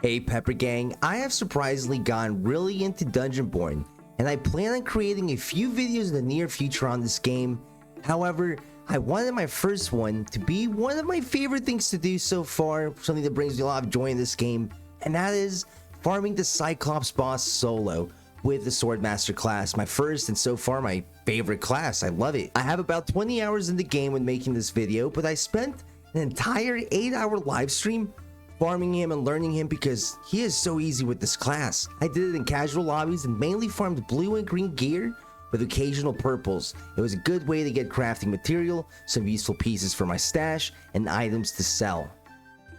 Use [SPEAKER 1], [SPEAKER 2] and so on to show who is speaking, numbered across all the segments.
[SPEAKER 1] Hey Pepper Gang, I have surprisingly gone really into Dungeonborne, and I plan on creating a few videos in the near future on this game. However, I wanted my first one to be one of my favorite things to do so far, something that brings me a lot of joy in this game, and that is farming the Cyclops boss solo with the Swordmaster class, my first and so far my favorite class. I love it. I have about 20 hours in the game when making this video, but I spent an entire 8-hour live stream farming him and learning him because he is so easy with this class. I did it in casual lobbies and mainly farmed blue and green gear with occasional purples. It was a good way to get crafting material, some useful pieces for my stash, and items to sell.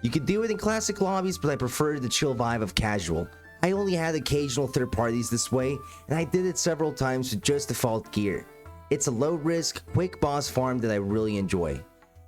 [SPEAKER 1] You could do it in classic lobbies, but I preferred the chill vibe of casual. I only had occasional third parties this way, and I did it several times with just default gear. It's a low risk, quick boss farm that I really enjoy.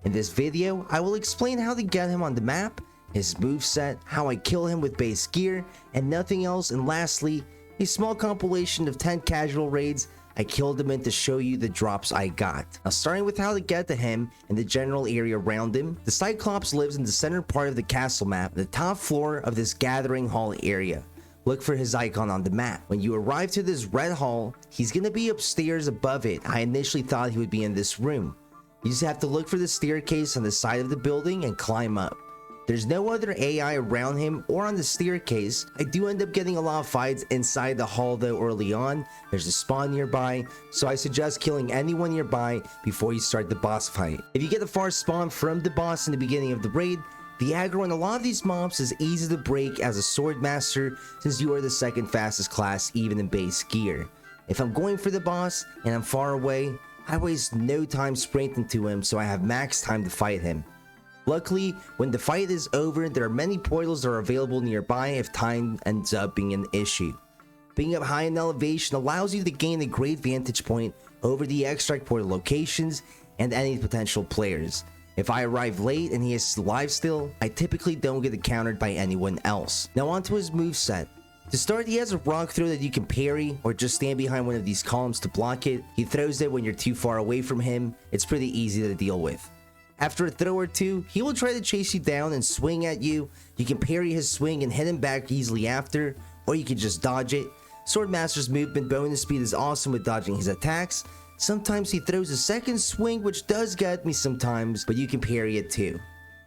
[SPEAKER 1] In this video, I will explain how to get him on the map, his moveset, how I kill him with base gear, and nothing else, and lastly, a small compilation of 10 casual raids I killed him in to show you the drops I got. Now starting with how to get to him and the general area around him, the Cyclops lives in the center part of the castle map, the top floor of this gathering hall area. Look for his icon on the map. When you arrive to this red hall, he's gonna be upstairs above it. I initially thought he would be in this room. You just have to look for the staircase on the side of the building and climb up. There's no other AI around him or on the staircase. I do end up getting a lot of fights inside the hall though early on. There's a spawn nearby, so I suggest killing anyone nearby before you start the boss fight. If you get a far spawn from the boss in the beginning of the raid, the aggro on a lot of these mobs is easy to break as a Swordmaster since you are the second fastest class even in base gear. If I'm going for the boss and I'm far away, I waste no time sprinting to him so I have max time to fight him. Luckily, when the fight is over, there are many portals that are available nearby if time ends up being an issue. Being up high in elevation allows you to gain a great vantage point over the extract portal locations and any potential players. If I arrive late and he is alive still, I typically don't get encountered by anyone else. Now onto his moveset. To start, he has a rock throw that you can parry or just stand behind one of these columns to block it. He throws it when you're too far away from him. It's pretty easy to deal with. After a throw or two, he will try to chase you down and swing at you. You can parry his swing and hit him back easily after, or you can just dodge it. Swordmaster's movement bonus speed is awesome with dodging his attacks. Sometimes he throws a second swing, which does get me sometimes, but you can parry it too.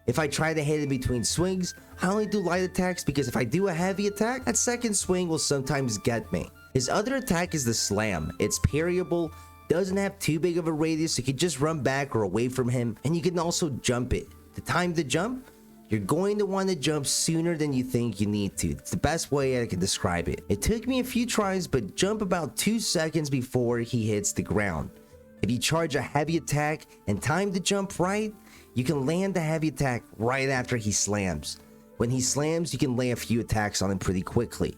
[SPEAKER 1] If I try to hit in between swings, I only do light attacks because if I do a heavy attack, that second swing will sometimes get me. His other attack is the slam. It's parryable, doesn't have too big of a radius, so you can just run back or away from him, and you can also jump it. The time to jump, you're going to want to jump sooner than you think you need to. It's the best way I can describe it. It took me a few tries, but jump about 2 seconds before he hits the ground. If you charge a heavy attack and time to jump right, you can land the heavy attack right after he slams. When he slams, you can lay a few attacks on him pretty quickly.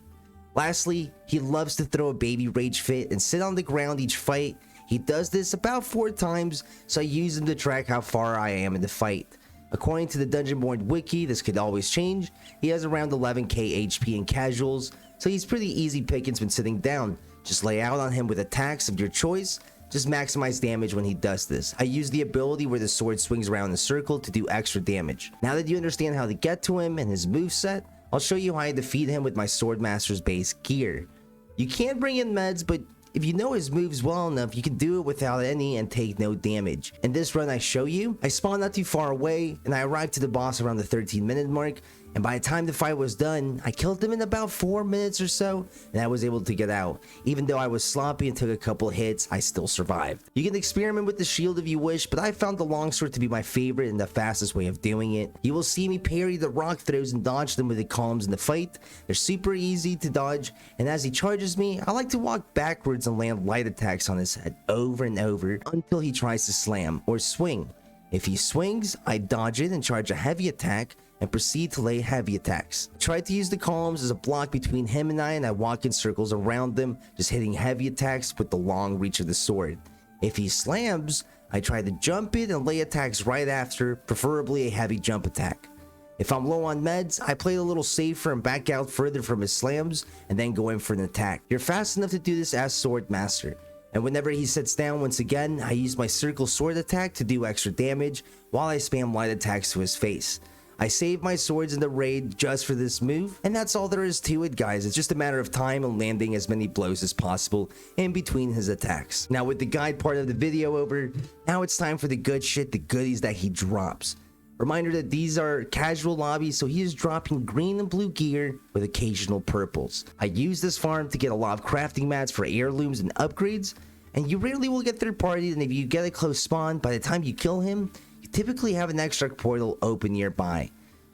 [SPEAKER 1] Lastly, he loves to throw a baby rage fit and sit on the ground each fight. He does this about 4 times, so I use him to track how far I am in the fight. According to the Dungeonborne wiki, this could always change. He has around 11k HP in casuals, so he's pretty easy pickings when sitting down. Just lay out on him with attacks of your choice. Just maximize damage when he does this. I use the ability where the sword swings around in a circle to do extra damage. Now that you understand how to get to him and his moveset, I'll show you how I defeat him with my Swordmaster's base gear. You can bring in meds, but if you know his moves well enough, you can do it without any and take no damage. In this run I show you, I spawned not too far away and I arrived to the boss around the 13-minute mark, and by the time the fight was done, I killed him in about 4 minutes or so, and I was able to get out. Even though I was sloppy and took a couple hits, I still survived. You can experiment with the shield if you wish, but I found the longsword to be my favorite and the fastest way of doing it. You will see me parry the rock throws and dodge them with the columns in the fight. They're super easy to dodge, and as he charges me, I like to walk backwards and land light attacks on his head over and over until he tries to slam or swing. If he swings, I dodge it and charge a heavy attack and proceed to lay heavy attacks. I try to use the columns as a block between him and I walk in circles around them, just hitting heavy attacks with the long reach of the sword. If he slams, I try to jump it and lay attacks right after, preferably a heavy jump attack. If I'm low on meds, I play a little safer and back out further from his slams and then go in for an attack. You're fast enough to do this as Swordmaster. And whenever he sits down once again, I use my circle sword attack to do extra damage while I spam light attacks to his face. I saved my swords in the raid just for this move, and that's all there is to it, guys. It's just a matter of time and landing as many blows as possible in between his attacks. Now with the guide part of the video over, now it's time for the good shit, the goodies that he drops. Reminder that these are casual lobbies, so he is dropping green and blue gear with occasional purples. I use this farm to get a lot of crafting mats for heirlooms and upgrades, and you rarely will get third party, and if you get a close spawn, by the time you kill him, you typically have an extract portal open nearby.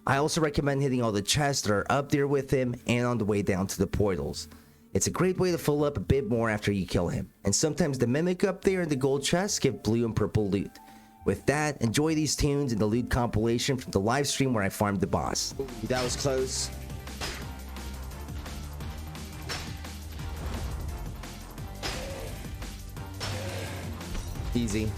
[SPEAKER 1] I also recommend hitting all the chests that are up there with him and on the way down to the portals. It's a great way to fill up a bit more after you kill him, and sometimes the mimic up there and the gold chests give blue and purple loot. With that, enjoy these tunes and the loot compilation from the live stream where I farmed the boss. Ooh, that was close. Easy.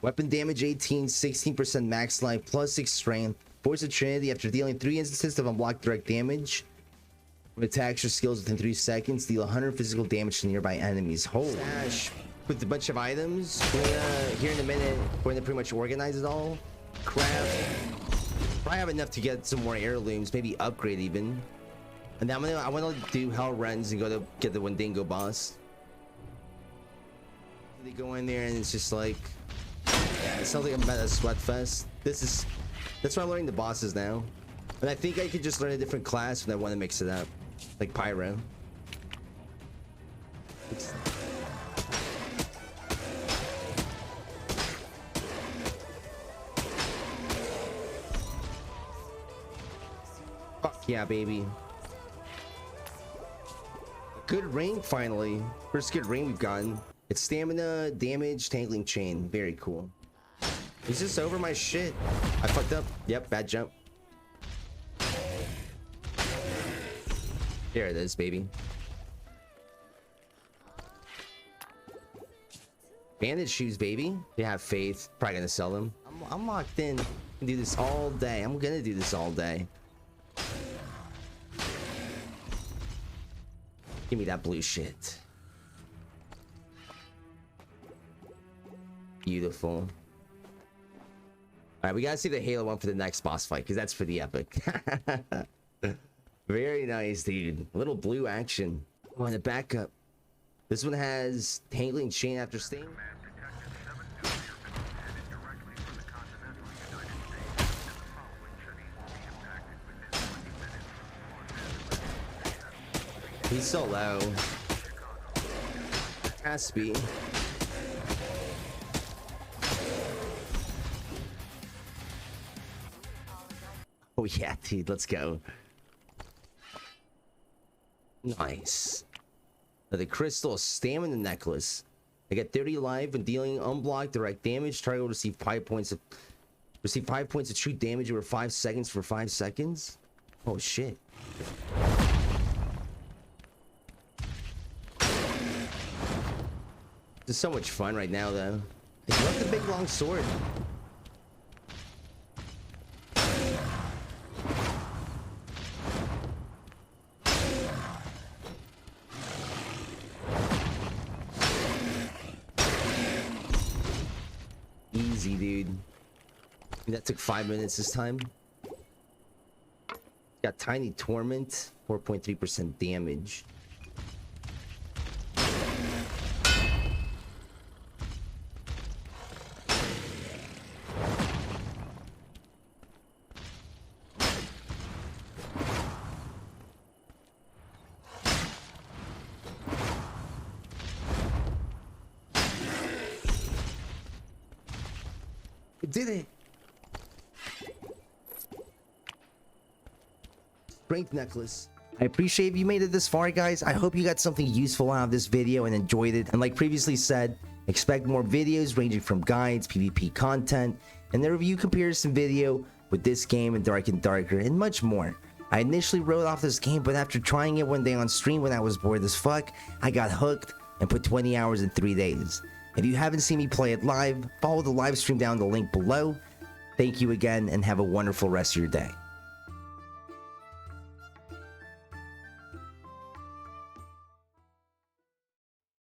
[SPEAKER 1] Weapon damage 18, 16% max life, plus 6 strength. Force of Trinity after dealing 3 instances of unblocked direct damage. Attacks your skills within 3 seconds, deal 100 physical damage to nearby enemies. Holy stash with a bunch of items. Here in a minute, we're gonna pretty much organize it all. Craft. Probably have enough to get some more heirlooms, maybe upgrade even. And then I want to do hell runs and go to get the Wendigo boss. They go in there and it's just like, yeah, it sounds like a meta sweat fest. That's why I'm learning the bosses now. And I think I could just learn a different class when I want to mix it up. Like Pyro. Fuck yeah, baby. Good ring, finally. First good ring we've gotten. It's stamina, damage, tangling chain. Very cool. Is this over my shit? I fucked up. Yep, bad jump. There it is, baby. Bandage shoes, baby. You have faith. Probably gonna sell them. I'm locked in. I can do this all day. I'm gonna do this all day. Give me that blue shit. Beautiful. Alright, we gotta see the Halo one for the next boss fight, because that's for the epic. Very nice, dude. A little blue action. Oh, and a backup. This one has tangling chain after sting. He's so low. Has to be. Oh yeah, dude, let's go. Nice. The crystal stamina necklace. I get 30 life when dealing unblocked direct damage. Target will receive 5 points of true damage over 5 seconds for 5 seconds. Oh shit. This is so much fun right now though. I love the big long sword. Easy, dude. That took 5 minutes this time. Got tiny torment, 4.3% damage. Did it. Strength necklace. I appreciate if you made it this far, guys. I hope you got something useful out of this video and enjoyed it. And like previously said, expect more videos ranging from guides, PvP content, and the review comparison video with this game and Dark and Darker, and much more. I initially wrote off this game, but after trying it one day on stream when I was bored as fuck, I got hooked and put 20 hours in 3 days. If you haven't seen me play it live, follow the live stream down the link below. Thank you again and have a wonderful rest of your day.